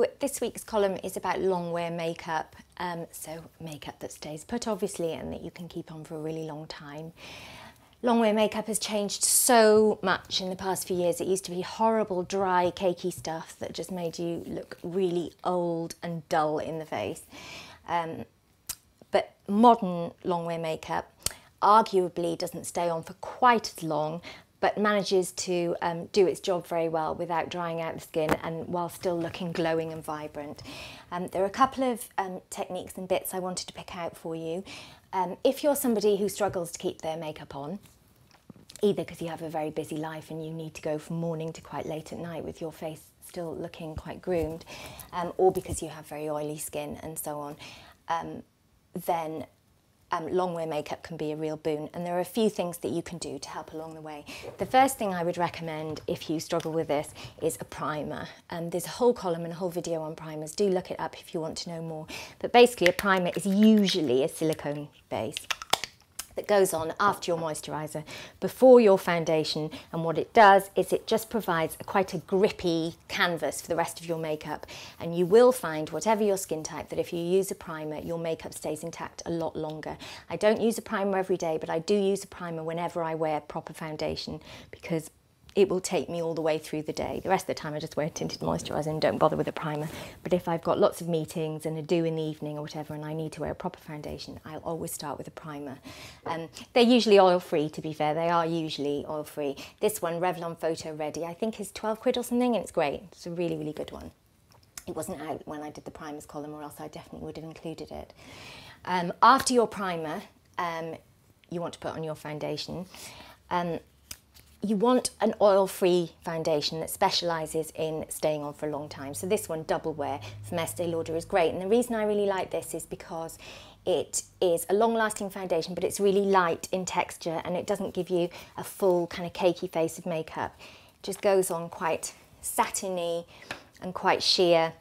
So this week's column is about long wear makeup, so makeup that stays put obviously and that you can keep on for a really long time. Long wear makeup has changed so much in the past few years. It used to be horrible, dry, cakey stuff that just made you look really old and dull in the face. But modern long wear makeup arguably doesn't stay on for quite as long, but manages to do its job very well without drying out the skin and while still looking glowing and vibrant. There are a couple of techniques and bits I wanted to pick out for you. If you're somebody who struggles to keep their makeup on, either because you have a very busy life and you need to go from morning to quite late at night with your face still looking quite groomed, or because you have very oily skin and so on, then long wear makeup can be a real boon, and there are a few things that you can do to help along the way. The first thing I would recommend if you struggle with this is a primer. There's a whole column and a whole video on primers. Do look it up if you want to know more. But basically a primer is usually a silicone base that goes on after your moisturiser, before your foundation, and what it does is it just provides quite a grippy canvas for the rest of your makeup, and you will find, whatever your skin type, that if you use a primer your makeup stays intact a lot longer. I don't use a primer every day, but I do use a primer whenever I wear proper foundation because it will take me all the way through the day. The rest of the time I just wear tinted moisturiser and don't bother with a primer. But if I've got lots of meetings and a do in the evening or whatever and I need to wear a proper foundation, I'll always start with a primer. They're usually oil-free, to be fair. They are usually oil-free. This one, Revlon Photo Ready, I think is 12 quid or something, and it's great. It's a really, really good one. It wasn't out when I did the primers column, or else I definitely would have included it. After your primer, you want to put on your foundation. You want an oil-free foundation that specialises in staying on for a long time. So this one, Double Wear from Estee Lauder, is great. And the reason I really like this is because it is a long-lasting foundation, but it's really light in texture and it doesn't give you a full kind of cakey face of makeup. It just goes on quite satiny and quite sheer,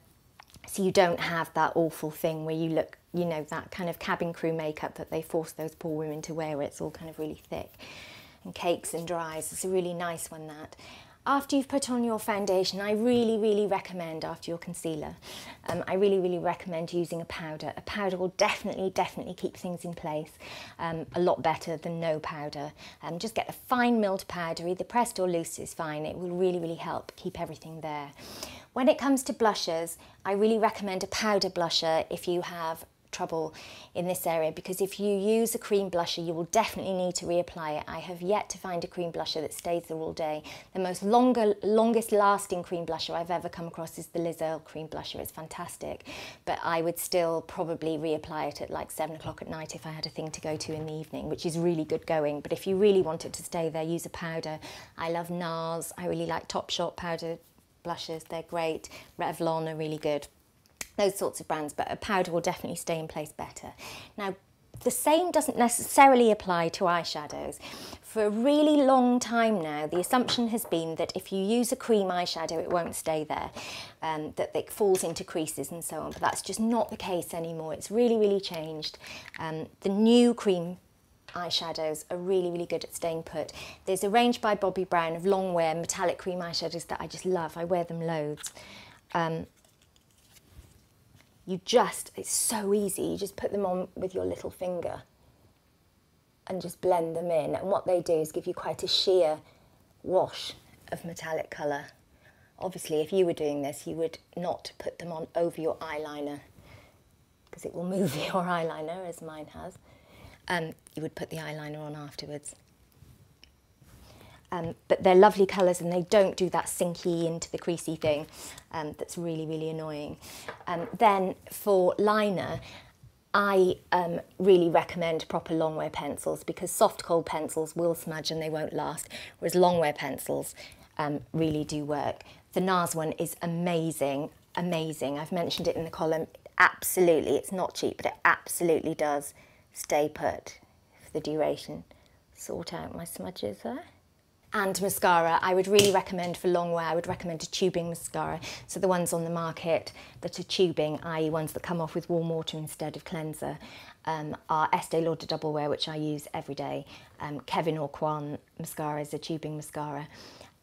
so you don't have that awful thing where you look, you know, that kind of cabin crew makeup that they force those poor women to wear, where it's all kind of really thick and cakes and dries. It's a really nice one, that. After you've put on your foundation, I really, really recommend, after your concealer, I really, really recommend using a powder. A powder will definitely keep things in place a lot better than no powder. Just get a fine milled powder, either pressed or loose is fine. It will really, really help keep everything there. When it comes to blushers, I really recommend a powder blusher if you have trouble in this area, because if you use a cream blusher you will definitely need to reapply it. I have yet to find a cream blusher that stays there all day. The longest lasting cream blusher I've ever come across is the Liz Earle cream blusher. It's fantastic, but I would still probably reapply it at like 7 o'clock at night if I had a thing to go to in the evening, which is really good going. But if you really want it to stay there, use a powder. I love NARS, I really like Topshop powder blushes, they're great. Revlon are really good. Those sorts of brands, but a powder will definitely stay in place better. Now, the same doesn't necessarily apply to eyeshadows. For a really long time now, the assumption has been that if you use a cream eyeshadow, it won't stay there, that it falls into creases and so on, but that's just not the case anymore. It's really, really changed. The new cream eyeshadows are really, really good at staying put. There's a range by Bobbi Brown of long wear metallic cream eyeshadows that I just love. I wear them loads. It's so easy, you just put them on with your little finger and just blend them in, and what they do is give you quite a sheer wash of metallic colour. Obviously if you were doing this you would not put them on over your eyeliner because it will move your eyeliner, as mine has. You would put the eyeliner on afterwards. But they're lovely colours and they don't do that sinky into the creasy thing that's really, really annoying. Then for liner, I really recommend proper long wear pencils, because soft cold pencils will smudge and they won't last, whereas long wear pencils really do work. The NARS one is amazing, amazing. I've mentioned it in the column. Absolutely, it's not cheap, but it absolutely does stay put for the duration. Sort out my smudges there. And mascara, I would really recommend for long wear, I would recommend a tubing mascara. So the ones on the market that are tubing, i.e. ones that come off with warm water instead of cleanser, are Estee Lauder Double Wear, which I use every day. Kevin or Kwan mascara is a tubing mascara.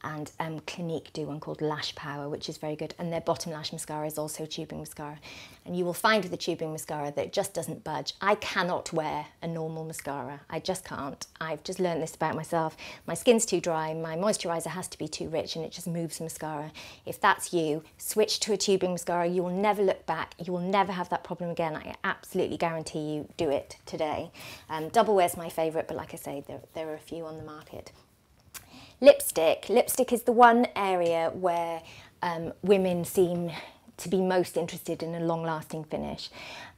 and Clinique do one called Lash Power, which is very good, and their bottom lash mascara is also tubing mascara. And you will find with the tubing mascara that it just doesn't budge. I cannot wear a normal mascara, I just can't. I've just learned this about myself. My skin's too dry, my moisturiser has to be too rich, and it just moves the mascara. If that's you, switch to a tubing mascara. You will never look back, you will never have that problem again. I absolutely guarantee you. Do it today. Double Wear's my favourite, but like I say, there are a few on the market. Lipstick. Lipstick is the one area where women seem to be most interested in a long-lasting finish.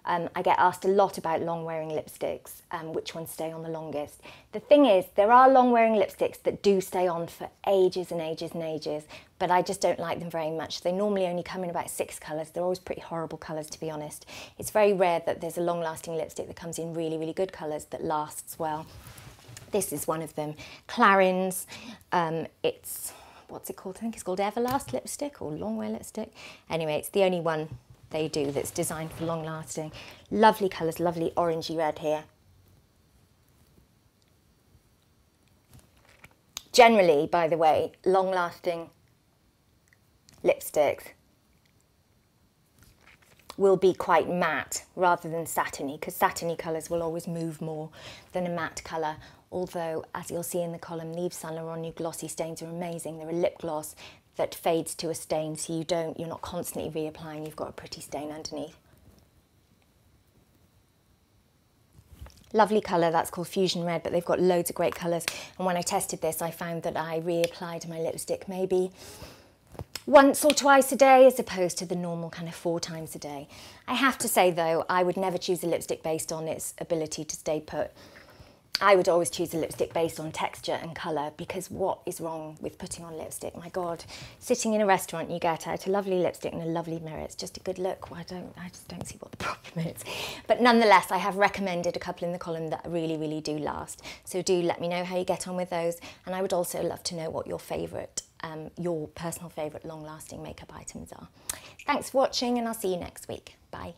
I get asked a lot about long-wearing lipsticks, which ones stay on the longest. The thing is, there are long-wearing lipsticks that do stay on for ages and ages and ages, but I just don't like them very much. They normally only come in about 6 colours. They're always pretty horrible colours, to be honest. It's very rare that there's a long-lasting lipstick that comes in really, really good colours that lasts well. This is one of them. Clarins, it's, what's it called? I think it's called Everlast lipstick or Longwear lipstick. Anyway, it's the only one they do that's designed for long lasting. Lovely colours, lovely orangey red here. Generally, by the way, long lasting lipsticks will be quite matte rather than satiny, because satiny colours will always move more than a matte colour. Although, as you'll see in the column, the Yves Saint Laurent new glossy stains are amazing. They're a lip gloss that fades to a stain, so you're not constantly reapplying, you've got a pretty stain underneath. Lovely colour, that's called Fusion Red, but they've got loads of great colours. And when I tested this, I found that I reapplied my lipstick maybe once or twice a day, as opposed to the normal kind of 4 times a day. I have to say though, I would never choose a lipstick based on its ability to stay put. I would always choose a lipstick based on texture and colour, because what is wrong with putting on lipstick? My God, sitting in a restaurant, you get out a lovely lipstick and a lovely mirror. It's just a good look. Well, I just don't see what the problem is. But nonetheless, I have recommended a couple in the column that really, really do last. So do let me know how you get on with those. And I would also love to know what your favourite, your personal favourite long-lasting makeup items are. Thanks for watching, and I'll see you next week. Bye.